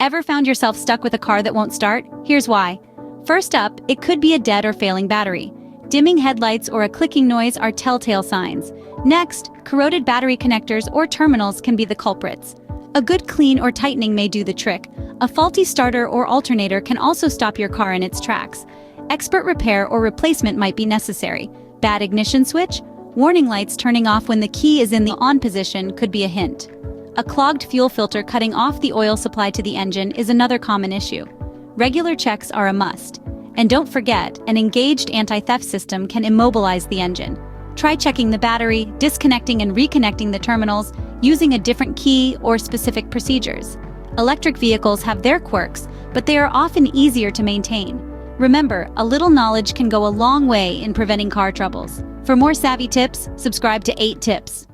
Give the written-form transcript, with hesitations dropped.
Ever found yourself stuck with a car that won't start? Here's why. First up, it could be a dead or failing battery. Dimming headlights or a clicking noise are telltale signs. Next, corroded battery connectors or terminals can be the culprits. A good clean or tightening may do the trick. A faulty starter or alternator can also stop your car in its tracks. Expert repair or replacement might be necessary. Bad ignition switch? Warning lights turning off when the key is in the on position could be a hint. A clogged fuel filter cutting off the oil supply to the engine is another common issue. Regular checks are a must. And don't forget, an engaged anti-theft system can immobilize the engine. Try checking the battery, disconnecting and reconnecting the terminals, using a different key or specific procedures. Electric vehicles have their quirks, but they are often easier to maintain. Remember, a little knowledge can go a long way in preventing car troubles. For more savvy tips, subscribe to 8 Tips.